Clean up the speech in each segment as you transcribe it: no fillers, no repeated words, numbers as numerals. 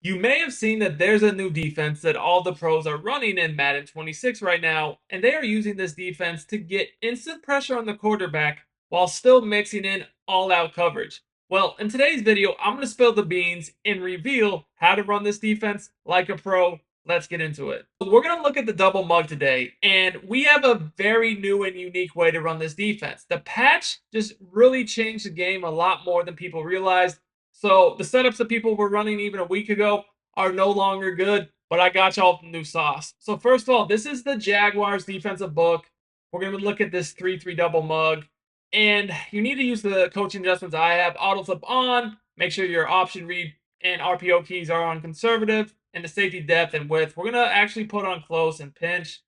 You may have seen that there's a new defense that all the pros are running in Madden 26 right now, and they are using this defense to get instant pressure on the quarterback while still mixing in all-out coverage. Well, in today's video, I'm going to spill the beans and reveal how to run this defense like a pro. Let's get into it. We're going to look at the double mug today, and we have a very new and unique way to run this defense. The patch just really changed the game a lot more than people realized. So the setups that people were running even a week ago are no longer good, but I got y'all the new sauce. So first of all, this is the Jaguars defensive book. We're going to look at this 3-3 double mug. And you need to use the coaching adjustments I have. Auto flip on. Make sure your option read and RPO keys are on conservative. And the safety depth and width, we're going to actually put on close and pinch.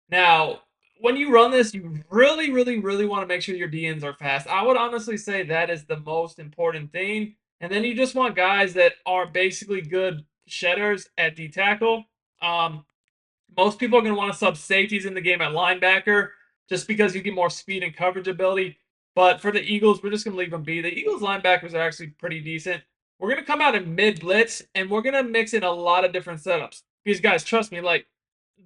Now, when you run this, you really want to make sure your DNs are fast. I would honestly say that is the most important thing. And then you just want guys that are basically good shedders at D tackle. Um, Most people are going to want to sub safeties in the game at linebacker just because you get more speed and coverage ability. But for the Eagles, we're just going to leave them be. The Eagles linebackers are actually pretty decent. We're going to come out in mid blitz and we're going to mix in a lot of different setups. Because guys, trust me, like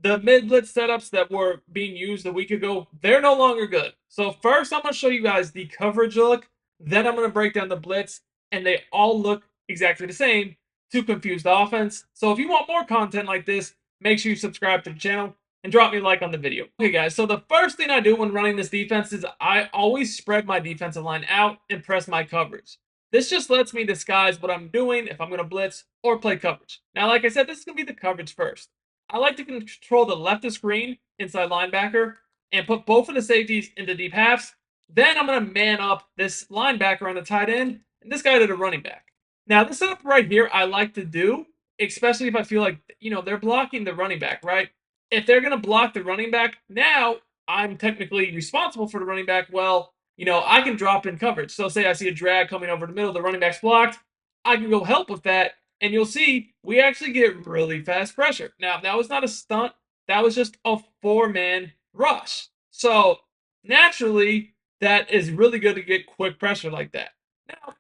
the mid blitz setups that were being used a week ago, they're no longer good. So first, I'm going to show you guys the coverage look. Then I'm going to break down the blitz, and they all look exactly the same to confuse the offense. So if you want more content like this, make sure you subscribe to the channel and drop me a like on the video. Okay, guys, so the first thing I do when running this defense is I always spread my defensive line out and press my coverage. This just lets me disguise what I'm doing if I'm going to blitz or play coverage. Now, like I said, this is going to be the coverage first. I like to control the left of screen inside linebacker and put both of the safeties into deep halves. Then I'm going to man up this linebacker on the tight end and this guy to the running back. Now, this setup right here I like to do, especially if I feel like, they're blocking the running back, right? If they're going to block the running back, now I'm technically responsible for the running back. Well, I can drop in coverage. So say I see a drag coming over the middle, the running back's blocked. I can go help with that, and you'll see we actually get really fast pressure. Now, that was not a stunt. That was just a four-man rush. So naturally, that is really good to get quick pressure like that. Now,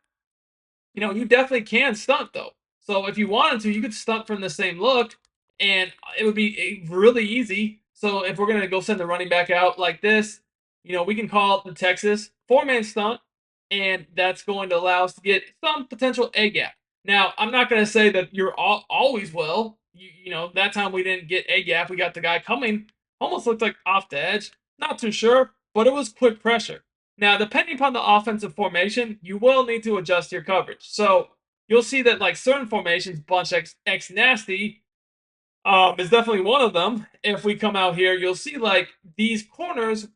you definitely can stunt though. So if you wanted to, you could stunt from the same look, and it would be really easy. So if we're gonna go send the running back out like this, we can call it the Texas four-man stunt, and that's going to allow us to get some potential A gap. Now, I'm not gonna say that you're always well. That time we didn't get A gap. We got the guy coming, almost looked like off the edge. Not too sure, but it was quick pressure. Now, depending upon the offensive formation, you will need to adjust your coverage. So you'll see that like certain formations, bunch X nasty is definitely one of them. If we come out here, you'll see like these corners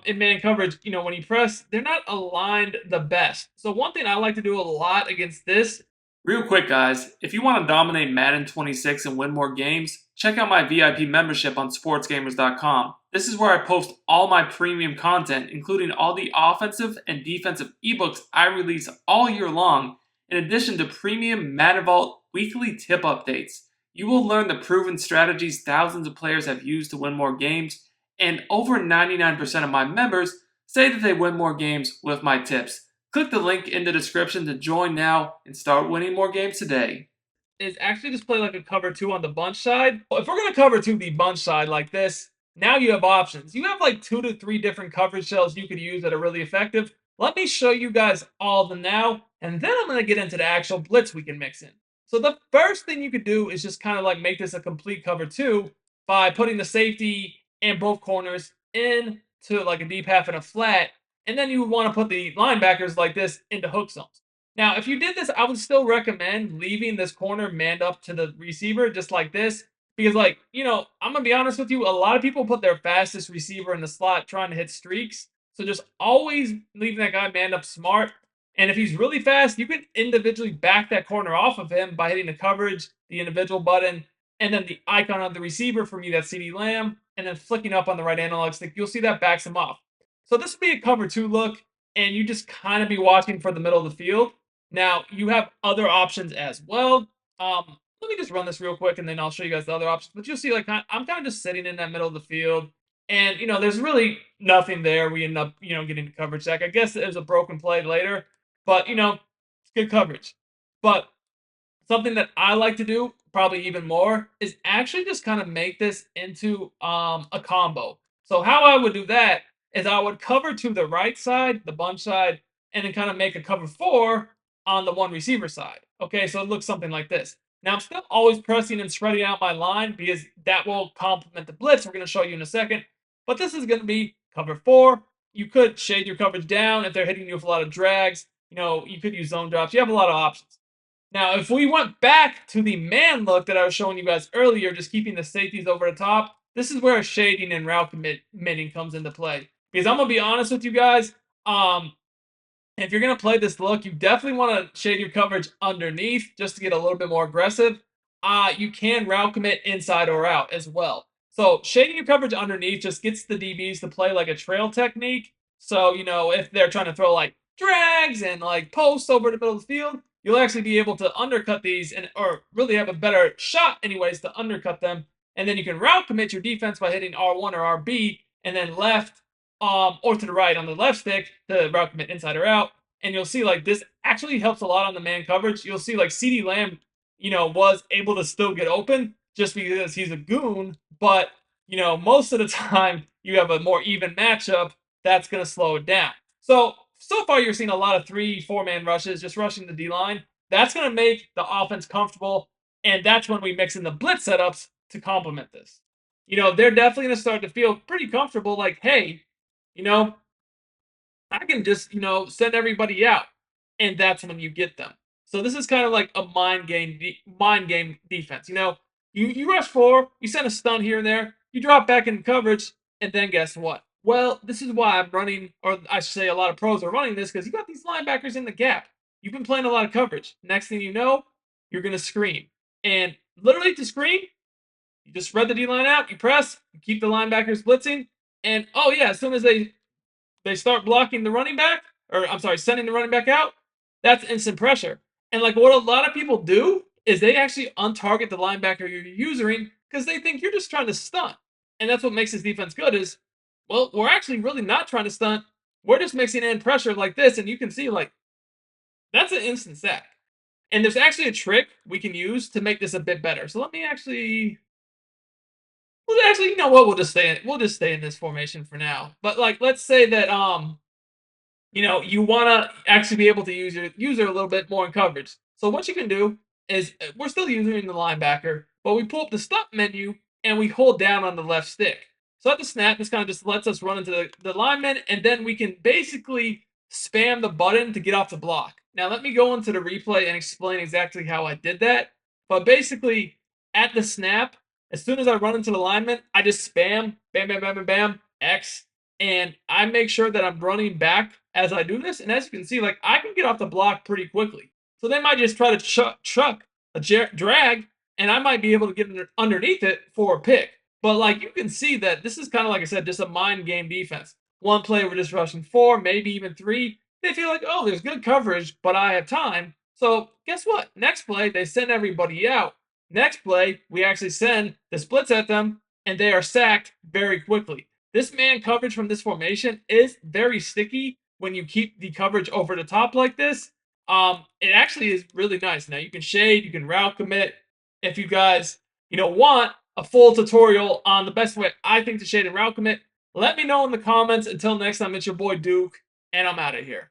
in man coverage, when you press, they're not aligned the best. So one thing I like to do a lot against this. Real quick, guys, if you want to dominate Madden 26 and win more games, check out my VIP membership on Sportsgamerz.com. This is where I post all my premium content, including all the offensive and defensive ebooks I release all year long, in addition to premium Madden Vault weekly tip updates. You will learn the proven strategies thousands of players have used to win more games, and over 99% of my members say that they win more games with my tips. Click the link in the description to join now and start winning more games today. Is actually just play like a cover two on the bunch side. If we're going to cover two the bunch side like this, now you have options. You have like 2 to 3 different coverage shells you could use that are really effective. Let me show you guys all of them now, and then I'm going to get into the actual blitz we can mix in. So the first thing you could do is just kind of like make this a complete cover two by putting the safety and both corners into like a deep half and a flat, and then you would want to put the linebackers like this into hook zones. Now, if you did this, I would still recommend leaving this corner manned up to the receiver just like this. Because, like, I'm going to be honest with you, a lot of people put their fastest receiver in the slot trying to hit streaks. So just always leaving that guy manned up smart. And if he's really fast, you can individually back that corner off of him by hitting the coverage, the individual button, and then the icon of the receiver, for me, that's CD Lamb, and then flicking up on the right analog stick. You'll see that backs him off. So this would be a cover two look, and you just kind of be watching for the middle of the field. Now, you have other options as well. Let me just run this real quick, and then I'll show you guys the other options. But you'll see, like, I'm kind of just sitting in that middle of the field. And, there's really nothing there. We end up, getting the coverage sack. I guess it was a broken play later. But, it's good coverage. But something that I like to do, probably even more, is actually just kind of make this into a combo. So how I would do that is I would cover to the right side, the bunch side, and then kind of make a cover 4 on the one receiver side. Okay, so it looks something like this. Now I'm still always pressing and spreading out my line because that will complement the blitz. We're going to show you in a second. But this is going to be cover 4. You could shade your coverage down if they're hitting you with a lot of drags. You could use zone drops. You have a lot of options. Now, if we went back to the man look that I was showing you guys earlier, just keeping the safeties over the top, this is where shading and route committing comes into play. Because I'm going to be honest with you guys, if you're going to play this look, you definitely want to shade your coverage underneath just to get a little bit more aggressive. You can route commit inside or out as well. So shading your coverage underneath just gets the DBs to play like a trail technique. So, if they're trying to throw like drags and like posts over the middle of the field, you'll actually be able to undercut these or really have a better shot anyways to undercut them. And then you can route commit your defense by hitting R1 or RB and then left or to the right on the left stick to route commit inside or out. And you'll see like this actually helps a lot on the man coverage. You'll see like CeeDee Lamb, was able to still get open just because he's a goon. But, most of the time you have a more even matchup that's going to slow it down. So far you're seeing a lot of 3-4 man rushes, just rushing the D line. That's going to make the offense comfortable. And that's when we mix in the blitz setups to complement this. They're definitely going to start to feel pretty comfortable like, hey, you know, I can just, send everybody out. And that's when you get them. So this is kind of like a mind game defense. You rush 4, you send a stun here and there, you drop back in coverage, and then guess what? Well, this is why I'm running, or I should say a lot of pros are running this, because you got these linebackers in the gap. You've been playing a lot of coverage. Next thing you know, you're going to screen. And literally to screen, you just spread the D line out, you press, you keep the linebackers blitzing, and oh yeah, as soon as they start blocking the running back, or I'm sorry, sending the running back out, that's instant pressure. And like what a lot of people do is they actually untarget the linebacker you're using because they think you're just trying to stunt. And that's what makes this defense good is, well, we're actually really not trying to stunt. We're just mixing in pressure like this, and you can see like that's an instant sack. And there's actually a trick we can use to make this a bit better. So let me actually, you know what? We'll just stay in this formation for now. But like, let's say that you want to actually be able to use your user a little bit more in coverage. So what you can do is we're still using the linebacker, but we pull up the stop menu and we hold down on the left stick. So at the snap, this kind of just lets us run into the lineman, and then we can basically spam the button to get off the block. Now let me go into the replay and explain exactly how I did that. But basically, at the snap, as soon as I run into the lineman, I just spam, bam, bam, bam, bam, bam, X, and I make sure that I'm running back as I do this. And as you can see, like I can get off the block pretty quickly. So they might just try to chuck a drag, and I might be able to get underneath it for a pick. But like you can see that this is kind of like I said, just a mind game defense. One play we're just rushing 4, maybe even 3. They feel like, oh, there's good coverage, but I have time. So guess what? Next play, they send everybody out. Next play, we actually send the splits at them, and they are sacked very quickly. This man coverage from this formation is very sticky when you keep the coverage over the top like this. It actually is really nice. Now you can shade, you can route commit. If you guys, want a full tutorial on the best way I think to shade and route commit, let me know in the comments. Until next time, it's your boy Duke, and I'm out of here.